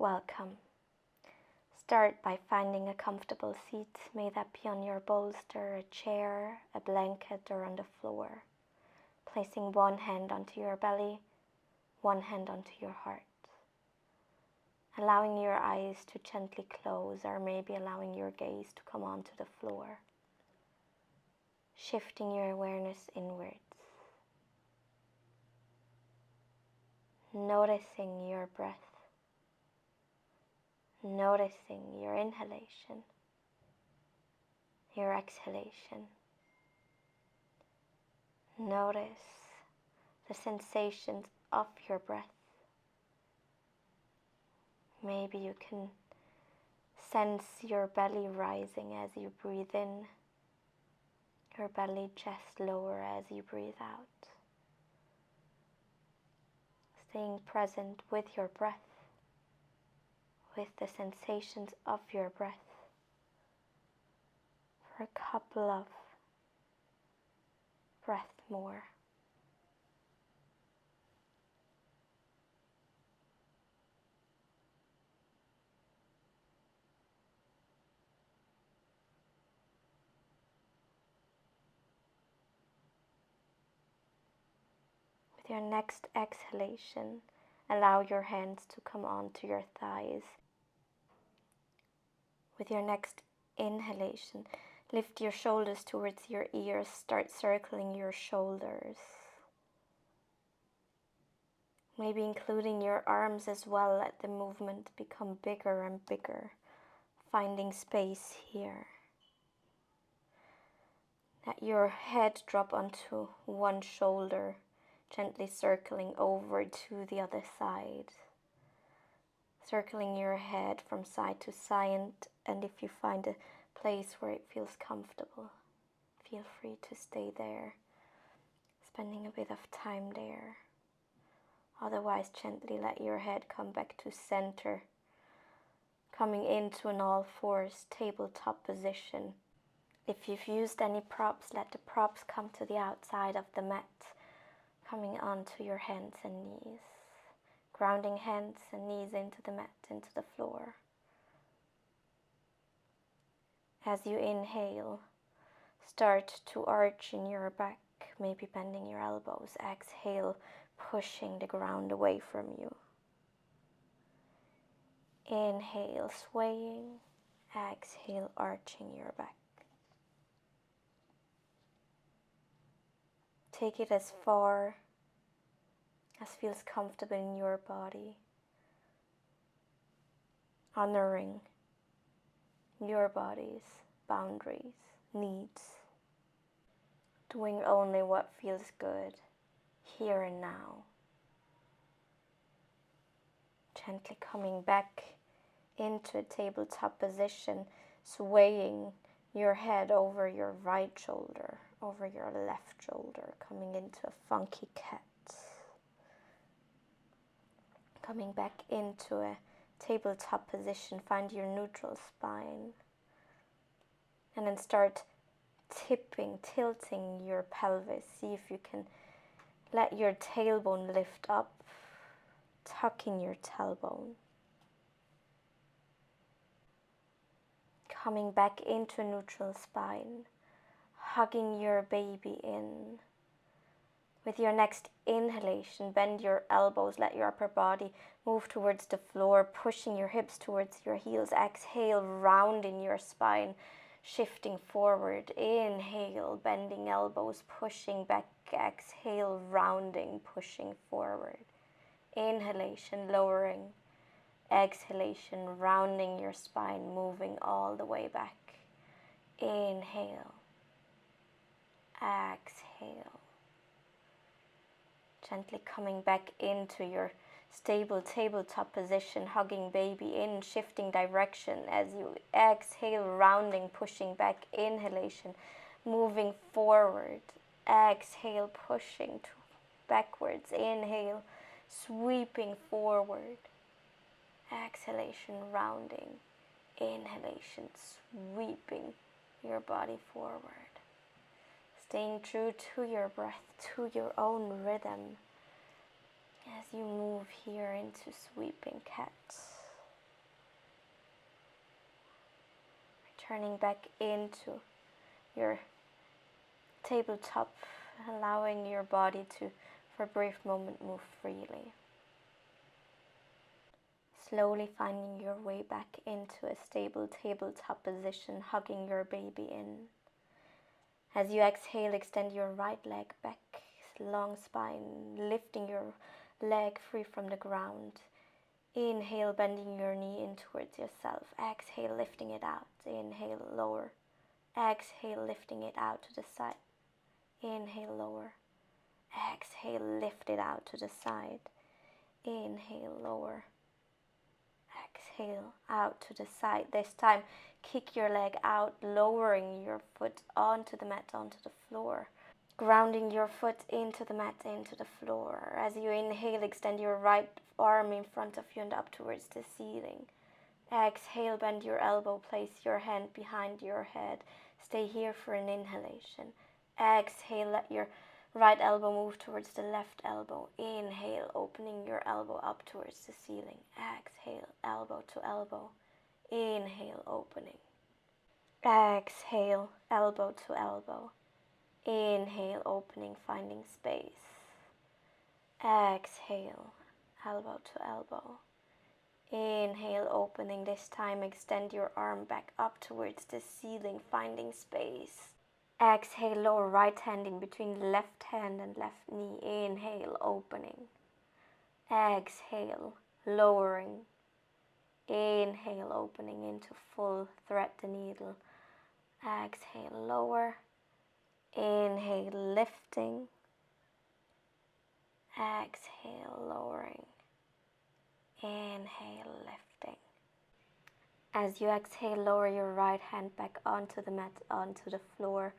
Welcome. Start by finding a comfortable seat. May that be on your bolster, a chair, a blanket, or on the floor. Placing one hand onto your belly, one hand onto your heart. Allowing your eyes to gently close, or maybe allowing your gaze to come onto the floor. Shifting your awareness inwards. Noticing your breath. Noticing your inhalation, your exhalation. Notice the sensations of your breath. Maybe you can sense your belly rising as you breathe in, your belly chest lower as you breathe out. Staying present with your breath, with the sensations of your breath for a couple of breaths more. With your next exhalation, allow your hands to come onto your thighs. With your next inhalation, lift your shoulders towards your ears. Start circling your shoulders. Maybe including your arms as well. Let the movement become bigger and bigger. Finding space here. Let your head drop onto one shoulder, gently circling over to the other side. Circling your head from side to side, and if you find a place where it feels comfortable, feel free to stay there, spending a bit of time there. Otherwise, gently let your head come back to center, coming into an all fours tabletop position. If you've used any props, let the props come to the outside of the mat, coming onto your hands and knees. Grounding hands and knees into the mat, into the floor. As you inhale, start to arch in your back, maybe bending your elbows. Exhale, pushing the ground away from you. Inhale, swaying. Exhale, arching your back. Take it as far as feels comfortable in your body, honoring your body's boundaries, needs, doing only what feels good here and now. Gently coming back into a tabletop position, swaying your head over your right shoulder, over your left shoulder, coming into a funky cat. Coming back into a tabletop position, find your neutral spine. And then start tilting your pelvis. See if you can let your tailbone lift up, tucking your tailbone. Coming back into a neutral spine, hugging your baby in. With your next inhalation, bend your elbows, let your upper body move towards the floor, pushing your hips towards your heels. Exhale, rounding your spine, shifting forward. Inhale, bending elbows, pushing back. Exhale, rounding, pushing forward. Inhalation, lowering. Exhalation, rounding your spine, moving all the way back. Inhale. Exhale. Gently coming back into your stable tabletop position, hugging baby in, shifting direction as you exhale, rounding, pushing back. Inhalation, moving forward. Exhale, pushing backwards. Inhale, sweeping forward. Exhalation, rounding. Inhalation, sweeping your body forward. Staying true to your breath, to your own rhythm as you move here into sweeping cat. turning back into your tabletop, allowing your body to, for a brief moment, move freely. Slowly finding your way back into a stable tabletop position, hugging your baby in. As you exhale, extend your right leg back, long spine, lifting your leg free from the ground. Inhale, bending your knee in towards yourself. Exhale, lifting it out. Inhale, lower. Exhale, lifting it out to the side. Inhale, lower. Exhale, lift it out to the side. Inhale, lower. Exhale, out to the side. This time, kick your leg out, lowering your foot onto the mat, onto the floor. Grounding your foot into the mat, into the floor. As you inhale, extend your right arm in front of you and up towards the ceiling. Exhale, bend your elbow, place your hand behind your head. Stay here for an inhalation. Exhale, let your right elbow move towards the left elbow. Inhale, opening your elbow up towards the ceiling. Exhale, elbow to elbow. Inhale, opening. Exhale, elbow to elbow. Inhale, opening, finding space. Exhale, elbow to elbow. Inhale, opening. This time, extend your arm back up towards the ceiling, finding space. Exhale, lower right hand in between the left hand and left knee. Inhale, opening. Exhale, lowering. Inhale, opening into full thread the needle. Exhale, lower. Inhale, lifting. Exhale, lowering. Inhale, lifting. As you exhale, lower your right hand back onto the mat, onto the floor.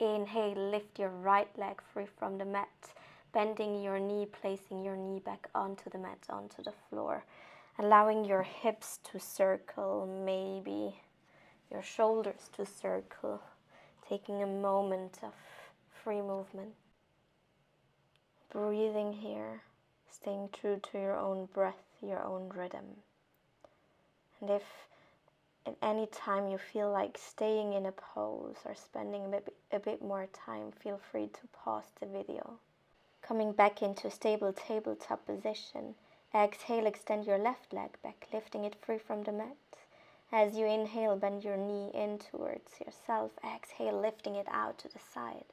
Inhale, lift your right leg free from the mat, bending your knee, placing your knee back onto the mat, onto the floor. Allowing your hips to circle, maybe your shoulders to circle. Taking a moment of free movement. Breathing here, staying true to your own breath, your own rhythm. And if at any time you feel like staying in a pose or spending a bit more time, feel free to pause the video. Coming back into a stable tabletop position. Exhale, extend your left leg back, lifting it free from the mat. As you inhale, bend your knee in towards yourself. Exhale, lifting it out to the side.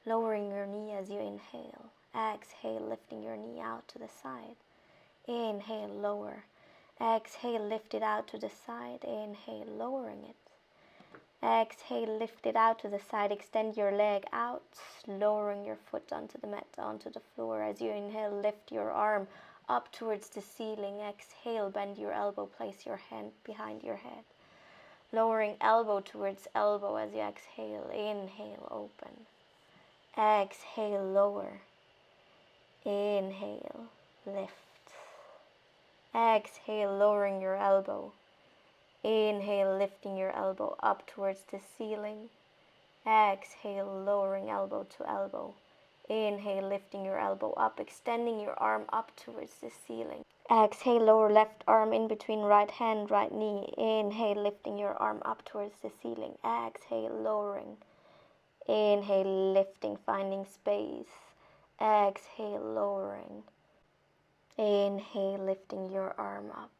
Lowering your knee as you inhale. Exhale, lifting your knee out to the side. Inhale, lower. Exhale, lift it out to the side. Inhale, lowering it. Exhale, lift it out to the side. Extend your leg out, lowering your foot onto the mat, onto the floor. As you inhale, lift your arm up towards the ceiling. Exhale, bend your elbow, place your hand behind your head. Lowering elbow towards elbow as you exhale. Inhale, open. Exhale, lower. Inhale, lift. Exhale, lowering your elbow. Inhale, lifting your elbow up towards the ceiling. Exhale, lowering elbow to elbow. Inhale, lifting your elbow up, extending your arm up towards the ceiling. Exhale, lower left arm in between right hand, right knee. Inhale, lifting your arm up towards the ceiling. Exhale, lowering. Inhale, lifting, finding space. Exhale, lowering. Inhale, lifting your arm up.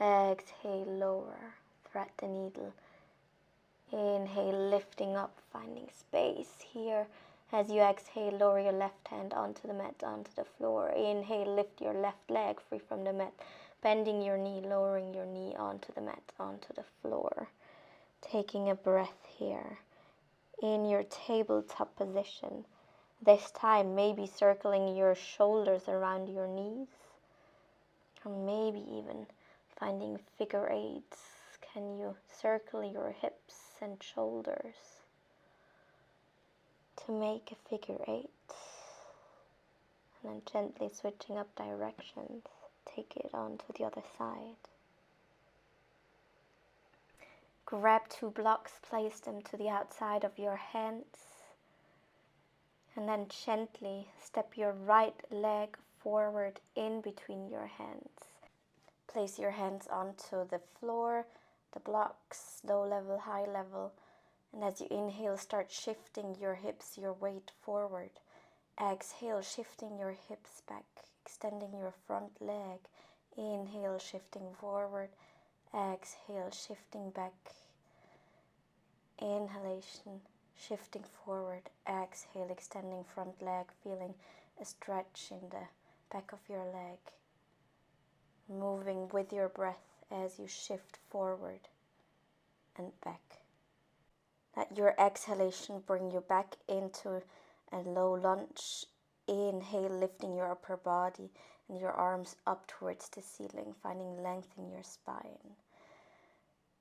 Exhale, lower. Thread the needle. Inhale, lifting up, finding space here. As you exhale, lower your left hand onto the mat, onto the floor. Inhale, lift your left leg free from the mat, bending your knee, lowering your knee onto the mat, onto the floor. Taking a breath here in your tabletop position. This time, maybe circling your shoulders around your knees, or maybe even finding figure eights. Can you circle your hips and shoulders to make a figure eight? And then gently switching up directions, take it on to the other side. Grab 2 blocks, place them to the outside of your hands, and then gently step your right leg forward in between your hands. Place your hands onto the floor, the blocks, low level, high level. And as you inhale, start shifting your hips, your weight forward. Exhale, shifting your hips back, extending your front leg. Inhale, shifting forward. Exhale, shifting back. Inhalation, shifting forward. Exhale, extending front leg, feeling a stretch in the back of your leg. Moving with your breath as you shift forward and back. Let your exhalation bring you back into a low lunge. Inhale, lifting your upper body and your arms up towards the ceiling, finding length in your spine.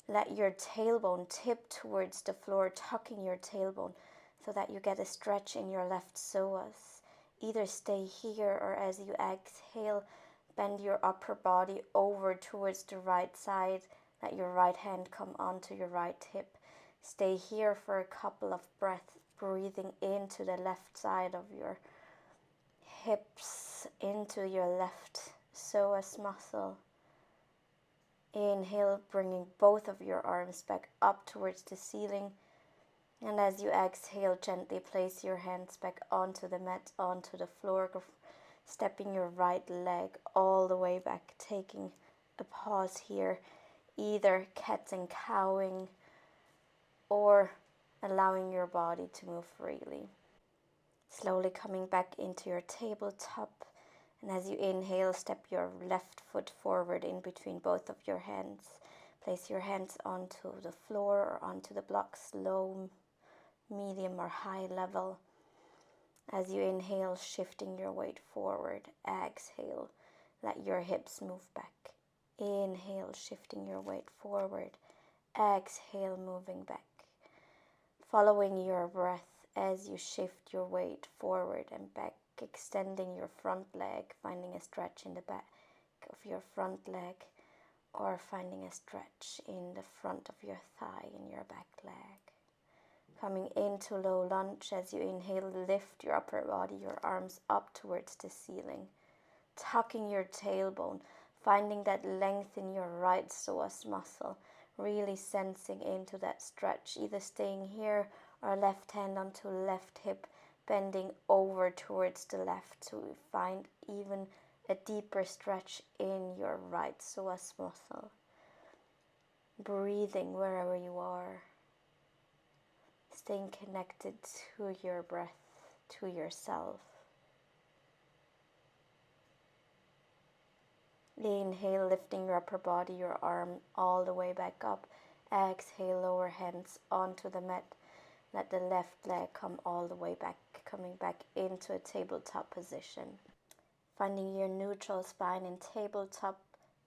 Let your tailbone tip towards the floor, tucking your tailbone so that you get a stretch in your left psoas. Either stay here or as you exhale, bend your upper body over towards the right side. Let your right hand come onto your right hip. Stay here for a couple of breaths, breathing into the left side of your hips, into your left psoas muscle. Inhale, bringing both of your arms back up towards the ceiling. And as you exhale, gently place your hands back onto the mat, onto the floor, stepping your right leg all the way back, taking a pause here, either cat and cowing or allowing your body to move freely. Slowly coming back into your tabletop, and as you inhale, step your left foot forward in between both of your hands. Place your hands onto the floor or onto the blocks, low, medium or high level. As you inhale, shifting your weight forward. Exhale, let your hips move back. Inhale, shifting your weight forward. Exhale, moving back. Following your breath as you shift your weight forward and back, extending your front leg, finding a stretch in the back of your front leg, or finding a stretch in the front of your thigh in your back leg. Coming into low lunge, as you inhale, lift your upper body, your arms up towards the ceiling, tucking your tailbone, finding that length in your right psoas muscle, really sensing into that stretch, either staying here or left hand onto left hip, bending over towards the left to find even a deeper stretch in your right psoas muscle. Breathing wherever you are, staying connected to your breath, to yourself. Inhale, lifting your upper body, your arm all the way back up. Exhale, lower hands onto the mat. Let the left leg come all the way back, coming back into a tabletop position. Finding your neutral spine in tabletop,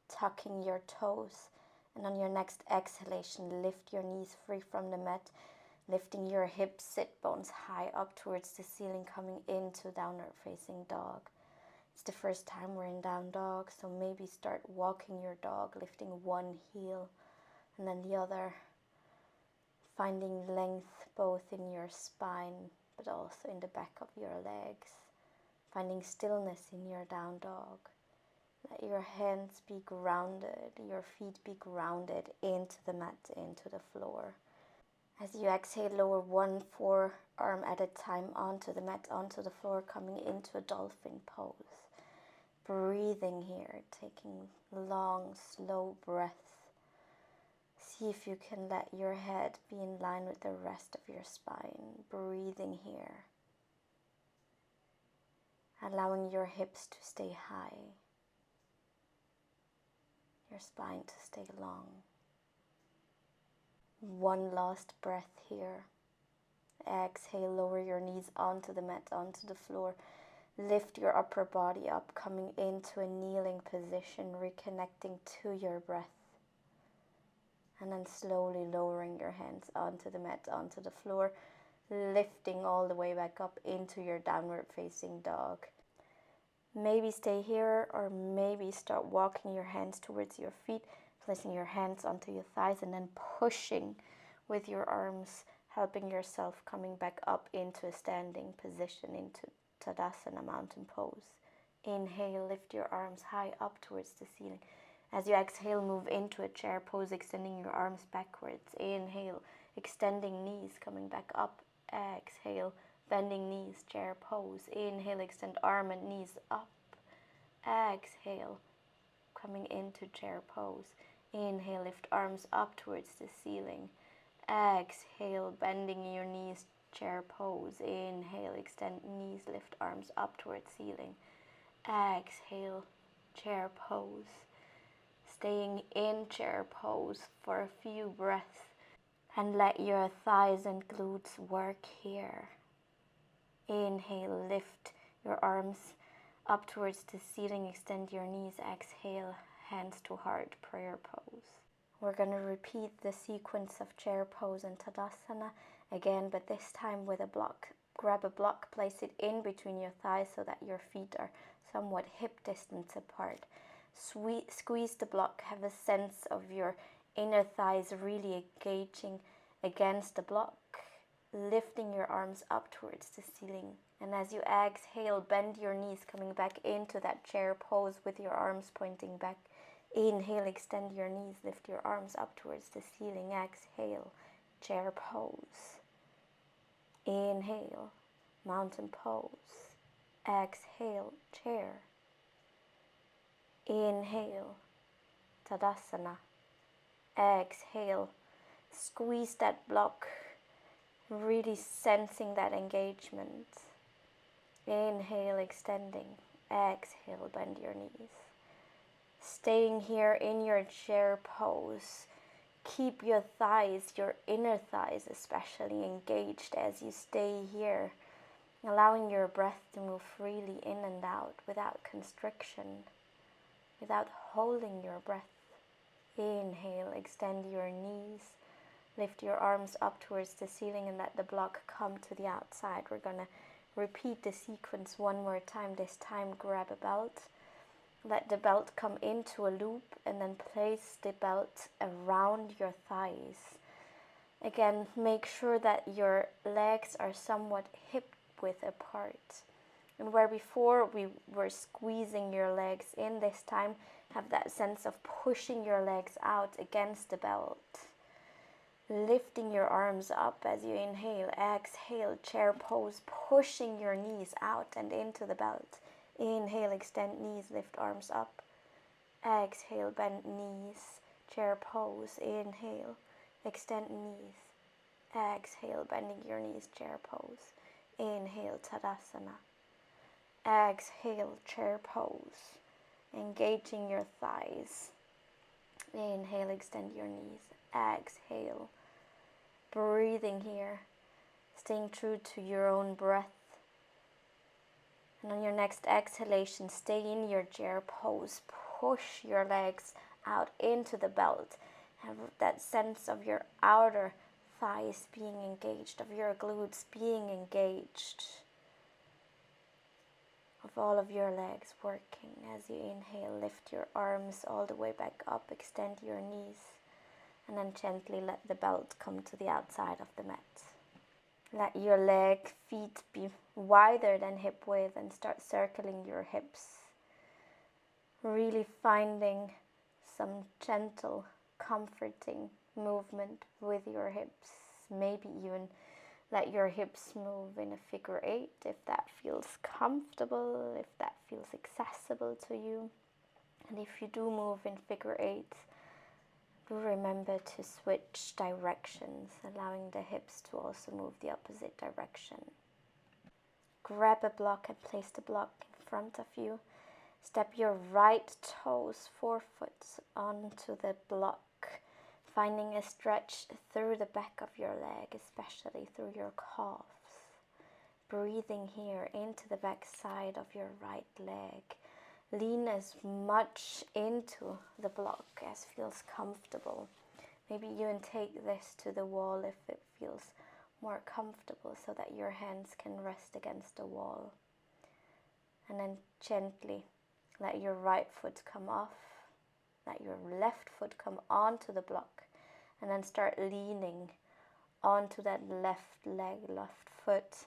tucking your toes. And on your next exhalation, lift your knees free from the mat, lifting your hips, sit bones high up towards the ceiling, coming into downward facing dog. It's the first time we're in down dog, so maybe start walking your dog, lifting one heel and then the other, finding length both in your spine but also in the back of your legs, finding stillness in your down dog. Let your hands be grounded, your feet be grounded into the mat, into the floor. As you exhale, lower one forearm at a time onto the mat, onto the floor, coming into a dolphin pose. Breathing here, taking long, slow breaths. See if you can let your head be in line with the rest of your spine. Breathing here. Allowing your hips to stay high. Your spine to stay long. One last breath here. Exhale, lower your knees onto the mat, onto the floor. Lift your upper body up, coming into a kneeling position, reconnecting to your breath. And then slowly lowering your hands onto the mat, onto the floor, lifting all the way back up into your downward facing dog. Maybe stay here, or maybe start walking your hands towards your feet, placing your hands onto your thighs and then pushing with your arms, helping yourself coming back up into a standing position, into Tadasana, mountain pose. Inhale, lift your arms high up towards the ceiling. As you exhale, move into a chair pose, extending your arms backwards. Inhale, extending knees, coming back up. Exhale, bending knees, chair pose. Inhale, extend arm and knees up. Exhale, coming into chair pose. Inhale, lift arms up towards the ceiling. Exhale, bending your knees, chair pose. Inhale, extend knees, lift arms up towards ceiling. Exhale, chair pose. Staying in chair pose for a few breaths, and let your thighs and glutes work here. Inhale, lift your arms up towards the ceiling, extend your knees. Exhale, hands to heart, prayer pose. We're going to repeat the sequence of chair pose and Tadasana again, but this time with a block. Grab a block, place it in between your thighs so that your feet are somewhat hip distance apart. Squeeze the block, have a sense of your inner thighs really engaging against the block, lifting your arms up towards the ceiling. And as you exhale, bend your knees, coming back into that chair pose with your arms pointing back. Inhale, extend your knees, lift your arms up towards the ceiling. Exhale, chair pose. Inhale, mountain pose. Exhale, chair. Inhale, Tadasana. Exhale, squeeze that block, really sensing that engagement. Inhale, extending. Exhale, bend your knees. Staying here in your chair pose. Keep your thighs, your inner thighs especially, engaged as you stay here, allowing your breath to move freely in and out without constriction, without holding your breath. Inhale, extend your knees, lift your arms up towards the ceiling and let the block come to the outside. We're going to repeat the sequence one more time. This time, grab a belt. Let the belt come into a loop and then place the belt around your thighs. Again, make sure that your legs are somewhat hip width apart. And where before we were squeezing your legs in, this time have that sense of pushing your legs out against the belt. Lifting your arms up as you inhale. Exhale, chair pose, pushing your knees out and into the belt. Inhale, extend knees, lift arms up. Exhale, bend knees, chair pose. Inhale, extend knees. Exhale, bending your knees, chair pose. Inhale, Tadasana. Exhale, chair pose. Engaging your thighs. Inhale, extend your knees. Exhale. Breathing here. Staying true to your own breath. And on your next exhalation, stay in your chair pose. Push your legs out into the belt. Have that sense of your outer thighs being engaged, of your glutes being engaged, of all of your legs working. As you inhale, lift your arms all the way back up, extend your knees, and then gently let the belt come to the outside of the mat. Let your feet be wider than hip width and start circling your hips. Really finding some gentle, comforting movement with your hips. Maybe even let your hips move in a figure 8 if that feels comfortable, if that feels accessible to you. And if you do move in figure 8, do remember to switch directions, allowing the hips to also move the opposite direction. Grab a block and place the block in front of you. Step your right toes, forefoot, onto the block, finding a stretch through the back of your leg, especially through your calves. Breathing here into the back side of your right leg. Lean as much into the block as feels comfortable. Maybe even take this to the wall if it feels more comfortable, so that your hands can rest against the wall. And then gently let your right foot come off. Let your left foot come onto the block. And then start leaning onto that left leg, left foot.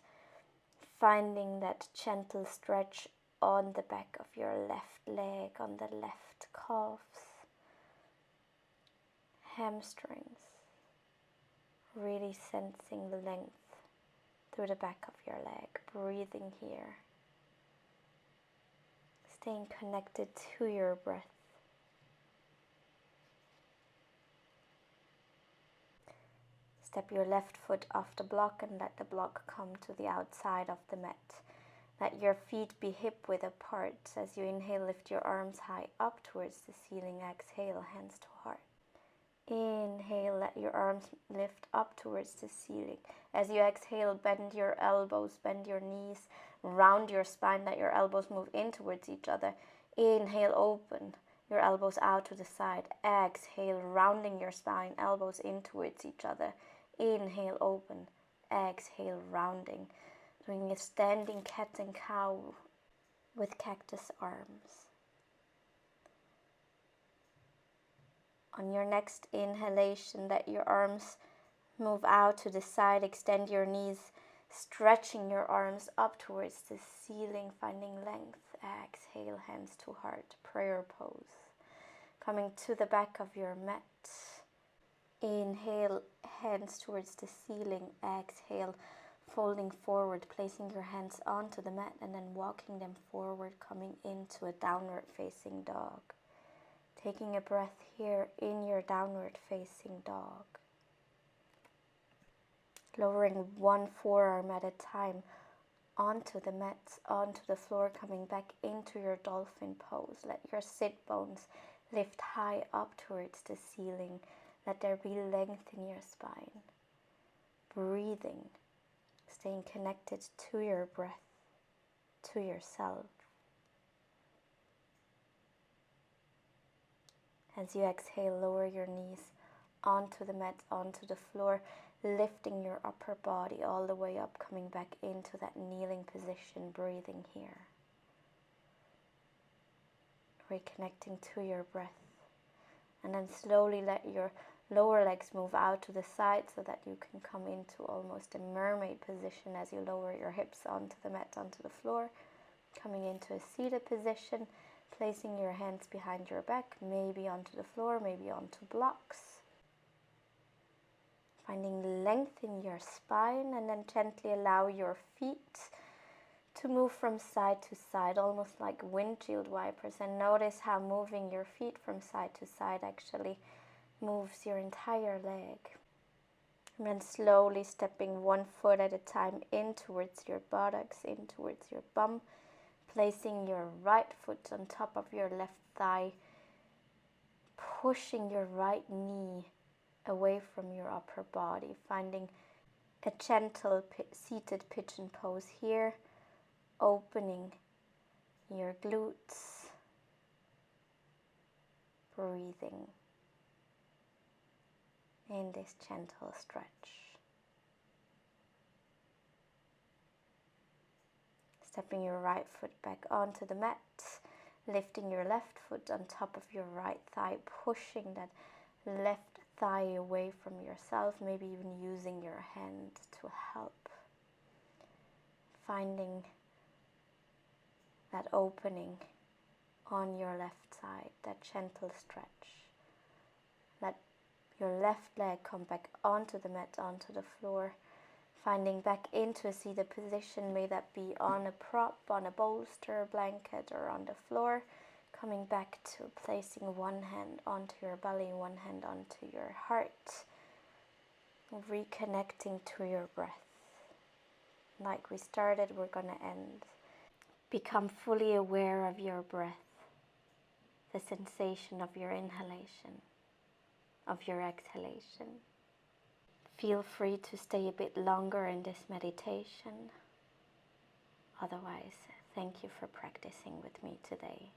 Finding that gentle stretch on the back of your left leg, on the left calves. hamstrings, really sensing the length through the back of your leg, breathing here, staying connected to your breath. Step your left foot off the block and let the block come to the outside of the mat. Let your feet be hip-width apart. As you inhale, lift your arms high up towards the ceiling. Exhale, hands to heart. Inhale, let your arms lift up towards the ceiling. As you exhale, bend your elbows, bend your knees, round your spine, let your elbows move in towards each other. Inhale, open your elbows out to the side. Exhale, rounding your spine, elbows in towards each other. Inhale, open. Exhale, rounding. Doing a standing cat and cow with cactus arms. On your next inhalation, let your arms move out to the side, extend your knees, stretching your arms up towards the ceiling, finding length. Exhale, hands to heart, prayer pose. Coming to the back of your mat. Inhale, hands towards the ceiling. Exhale, folding forward, placing your hands onto the mat and then walking them forward, coming into a downward facing dog. Taking a breath here in your downward facing dog. Lowering one forearm at a time onto the mat, onto the floor, coming back into your dolphin pose. Let your sit bones lift high up towards the ceiling. Let there be length in your spine. Breathing, staying connected to your breath, to yourself. As you exhale, lower your knees onto the mat, onto the floor, lifting your upper body all the way up, coming back into that kneeling position, breathing here. Reconnecting to your breath. And then slowly let your lower legs move out to the side so that you can come into almost a mermaid position as you lower your hips onto the mat, onto the floor. Coming into a seated position, placing your hands behind your back, maybe onto the floor, maybe onto blocks. Finding length in your spine, and then gently allow your feet to move from side to side, almost like windshield wipers. And notice how moving your feet from side to side actually moves your entire leg. And then slowly stepping one foot at a time in towards your buttocks, in towards your bum, placing your right foot on top of your left thigh, pushing your right knee away from your upper body, finding a gentle seated pigeon pose here, opening your glutes, breathing in this gentle stretch. Stepping your right foot back onto the mat, lifting your left foot on top of your right thigh, pushing that left thigh away from yourself, maybe even using your hand to help. Finding that opening on your left side, that gentle stretch. Let your left leg come back onto the mat, onto the floor, finding back into a seated position, may that be on a prop, on a bolster, blanket, or on the floor. Coming back to placing one hand onto your belly, one hand onto your heart. Reconnecting to your breath. Like we started, we're going to end. Become fully aware of your breath, the sensation of your inhalation, of your exhalation. Feel free to stay a bit longer in this meditation. Otherwise, thank you for practicing with me today.